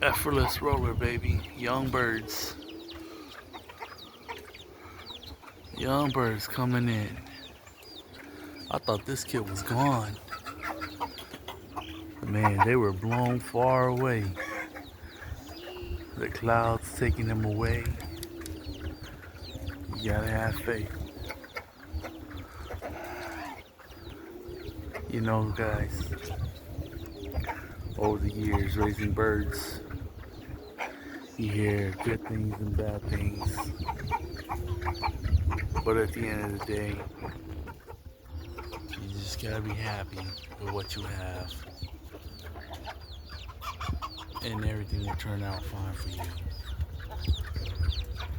Effortless roller, baby. Young birds. Young birds coming in. I thought this kid was gone. Man, they were blown far away. The clouds taking them away. You gotta have faith. You know, guys, over the years raising birds, you hear good things and bad things. But at the end of the day, you just gotta be happy with what you have. And everything will turn out fine for you.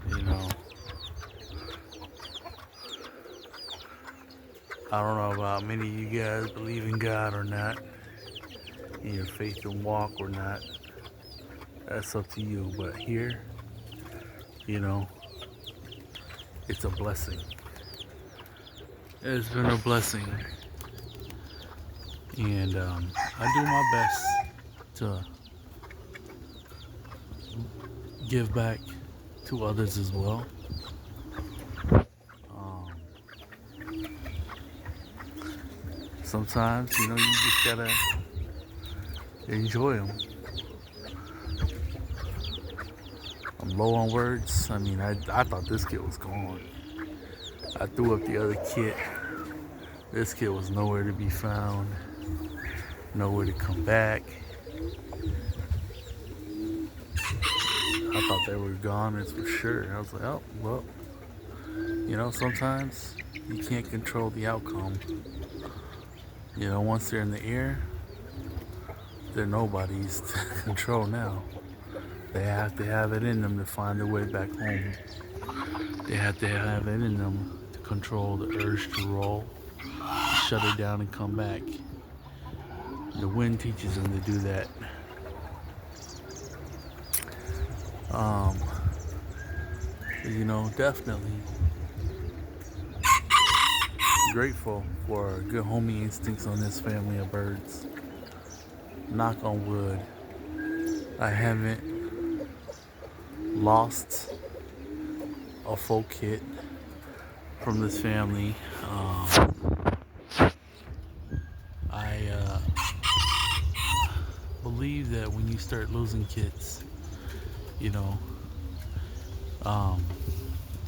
You know, I don't know about many of you guys believe in God or not, in your faith and walk or not. That's up to you. But here, you know, it's a blessing. It's been a blessing. And I do my best to give back to others as well. Um, Sometimes, you know, you just gotta enjoy them. I'm low on words. I mean, I thought this kid was gone. I threw up the other kid. This kid was nowhere to be found, nowhere to come back. I thought they were gone, that's for sure. I was like, oh, well, you know, sometimes you can't control the outcome. You know, once they're in the air, they're nobody's to control now. They have to have it in them to find their way back home. They have to have it in them to control the urge to roll, shut it down and come back. The wind teaches them to do that. You know, definitely grateful for good homie instincts on this family of birds. Knock on wood, I haven't lost a full kit from this family. I believe that when you start losing kits, you know,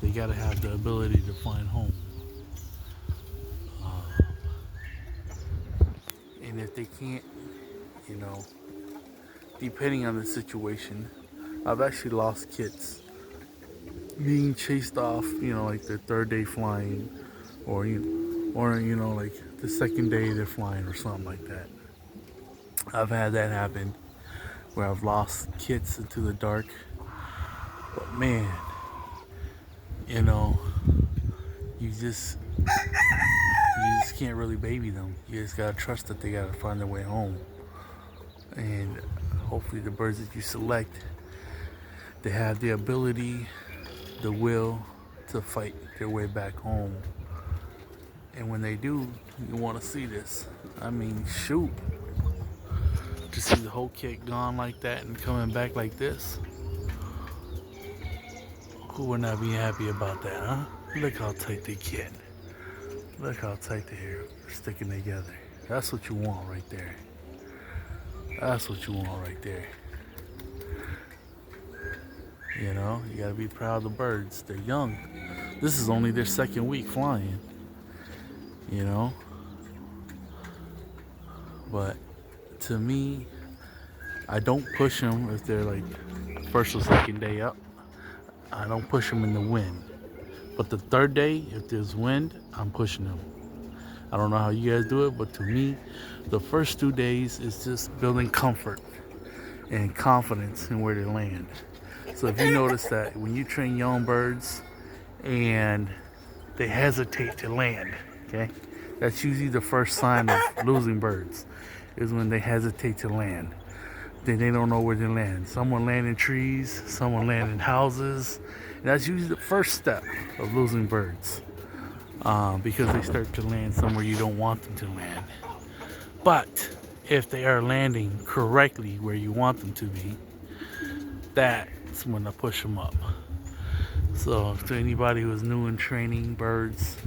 they gotta have the ability to find home. And if they can't, you know, depending on the situation, I've actually lost kits being chased off, you know, like their third day flying, or you know, like the second day they're flying or something like that. I've had that happen where I've lost kits into the dark. But man, you know, you just can't really baby them. You just gotta trust that they gotta find their way home. And hopefully the birds that you select, they have the ability, the will to fight their way back home. And when they do, you want to see this. I mean, shoot, to see the whole kit gone like that and coming back like this, who would not be happy about that, huh? Look how tight they get. Look how tight they're sticking together. That's what you want right there. That's what you want right there. You know, you gotta be proud of the birds. They're young. This is only their second week flying. You know? But to me, I don't push them if they're like first or second day up. I don't push them in the wind. But the third day, if there's wind, I'm pushing them. I don't know how you guys do it, but to me, the first 2 days is just building comfort and confidence in where they land. So if you notice that when you train young birds and they hesitate to land, okay, that's usually the first sign of losing birds, is when they hesitate to land. Then they don't know where they land. Someone land in trees, someone land in houses. And that's usually the first step of losing birds, because they start to land somewhere you don't want them to land. But if they are landing correctly where you want them to be, that's when I push them up. So to anybody who's new in training birds,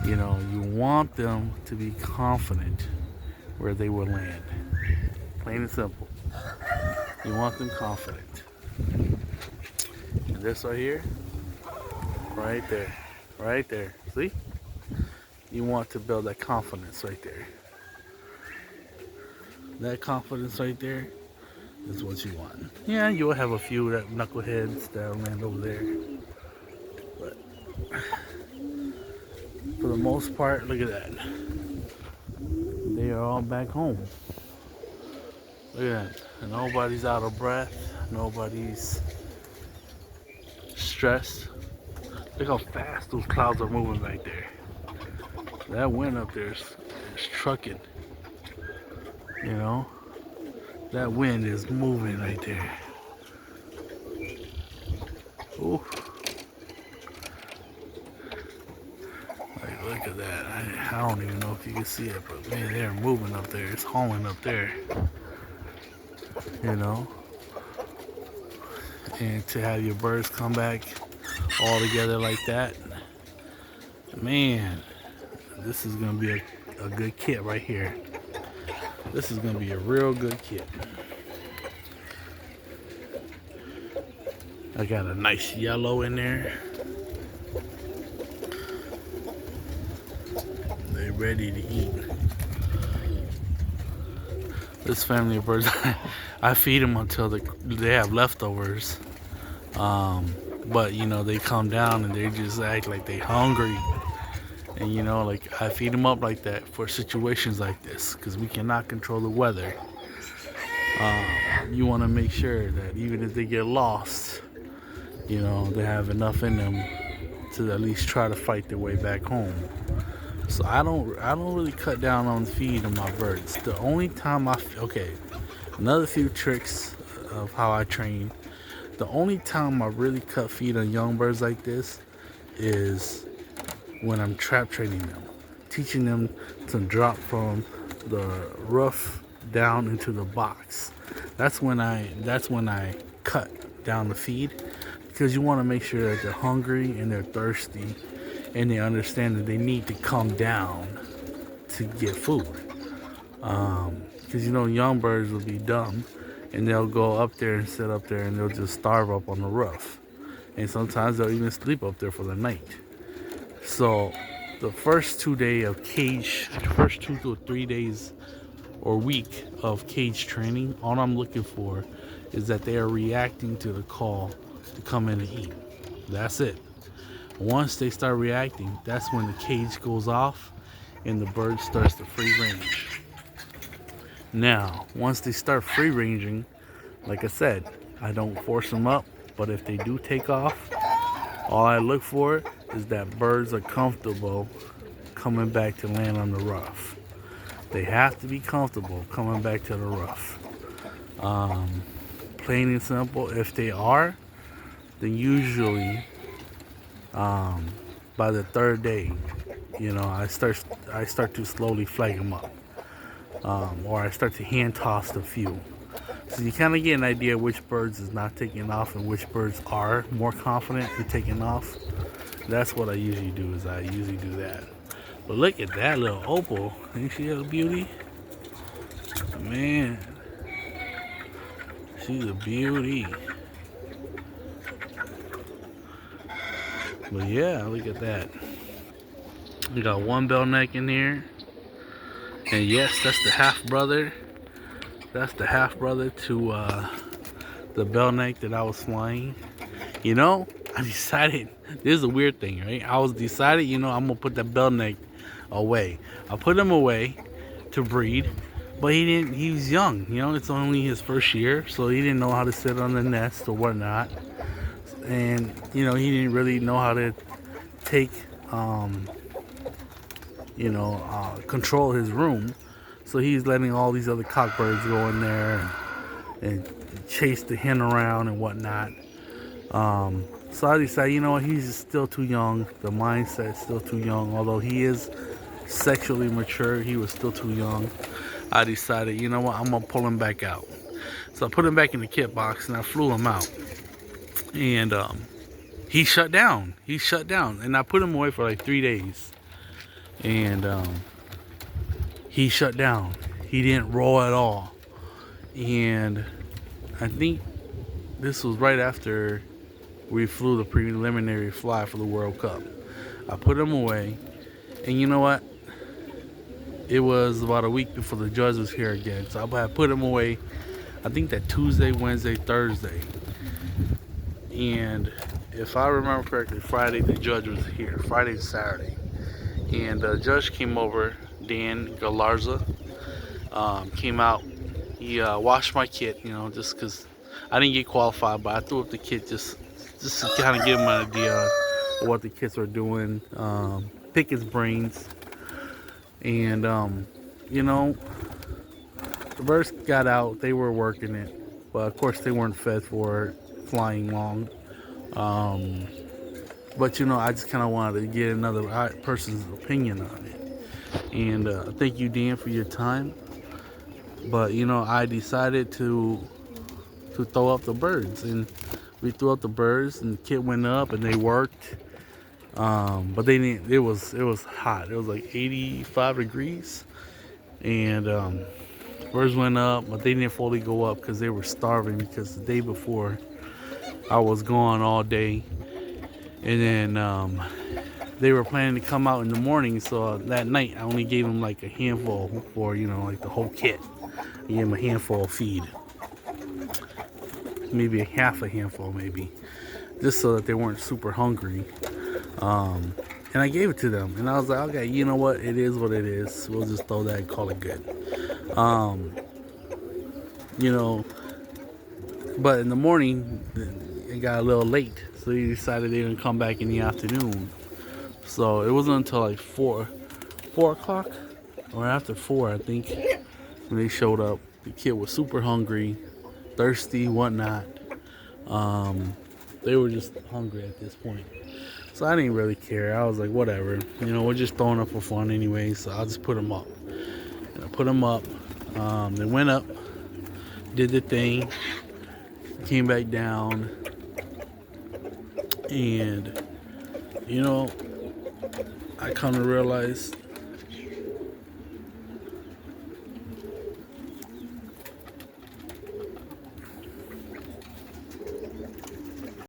you know, you want them to be confident where they will land. Plain and simple. You want them confident. And this right here, right there. See? You want to build that confidence right there. That confidence right there is what you want. Yeah, you'll have a few that knuckleheads that'll land over there. But for the most part, look at that. They are all back home. Look at that. And nobody's out of breath. Nobody's stressed. Look how fast those clouds are moving back there. That wind up there is trucking. You know? That wind is moving right there. Ooh. Like, look at that. I don't even know if you can see it, but man, they're moving up there. It's hauling up there. You know? And to have your birds come back all together like that, man, this is gonna be a good kit right here. This is gonna be a real good kit. I got a nice yellow in there. They're ready to eat. This family of birds, I feed them until they have leftovers. But you know, they come down and they just act like they hungry. And you know, like I feed them up like that for situations like this, because we cannot control the weather. You want to make sure that even if they get lost, you know, they have enough in them to at least try to fight their way back home. So I don't really cut down on feed on my birds. The only time another few tricks of how I train. The only time I really cut feed on young birds like this is when I'm trap training them, teaching them to drop from the roof down into the box. That's when I cut down the feed, because you want to make sure that they're hungry and they're thirsty and they understand that they need to come down to get food. Because you know, young birds will be dumb and they'll go up there and sit up there and they'll just starve up on the roof. And sometimes they'll even sleep up there for the night. So the first 2 days of cage, first 2 to 3 days or week of cage training, all I'm looking for is that they are reacting to the call to come in and eat. That's it. Once they start reacting, that's when the cage goes off and the bird starts to free range. Now, once they start free ranging, like I said, I don't force them up, but if they do take off, all I look for is that birds are comfortable coming back to land on the rough. They have to be comfortable coming back to the rough. Plain and simple. If they are, then usually by the 3rd day, you know, I start to slowly flag them up, or I start to hand toss a few. So you kind of get an idea which birds is not taking off and which birds are more confident in taking off. That's what I usually do, is I usually do that. But look at that little opal. Ain't she a beauty? Man, she's a beauty. But yeah, look at that. We got one bell neck in here. And yes, that's the half brother. That's the half brother to the bell neck that I was flying. You know, I decided, this is a weird thing, right? I decided, you know, I'm gonna put that bell neck away. I put him away to breed, but he was young, you know, it's only his first year, so he didn't know how to sit on the nest or whatnot. And, you know, he didn't really know how to take, control his room. So he's letting all these other cockbirds go in there and chase the hen around and whatnot. So I decided, you know what, he's still too young. The mindset's still too young. Although he is sexually mature, he was still too young. I decided, you know what, I'm going to pull him back out. So I put him back in the kit box and I flew him out. And he shut down. He shut down. And I put him away for like 3 days. And he shut down. He didn't roll at all. And I think this was right after we flew the preliminary fly for the World Cup. I put him away. And you know what? It was about a week before the judge was here again. So I put him away, I think that Tuesday, Wednesday, Thursday. And if I remember correctly, Friday the judge was here. Friday and Saturday. And the judge came over, Dan Galarza, came out. He washed my kit, you know, just because I didn't get qualified, but I threw up the kit just to kind of give him an idea of what the kits were doing, pick his brains. And, you know, the birds got out, they were working it, but of course they weren't fed for flying long. But, you know, I just kind of wanted to get another person's opinion on it. And thank you, Dan, for your time. But, you know, I decided to throw up the birds. And we threw up the birds, and the kit went up, and they worked. But they didn't. It was hot. It was like 85 degrees, and birds went up, but they didn't fully go up because they were starving. Because the day before, I was gone all day, and then they were planning to come out in the morning. So that night, I only gave them like a handful for, you know, like the whole kit. I gave them a handful of feed, maybe a half a handful, maybe, just so that they weren't super hungry. And I gave it to them, and I was like, okay, you know what? It is what it is. We'll just throw that and call it good. You know, but in the morning, it got a little late, so they decided they didn't come back in the afternoon. So it wasn't until like 4 o'clock, or after 4, I think, when they showed up. The kid was super hungry, thirsty, whatnot. They were just hungry at this point. So I didn't really care. I was like, whatever. You know, we're just throwing up for fun anyway, so I'll just put them up. And I put them up. They went up, did the thing, came back down. And, you know, I kind of realized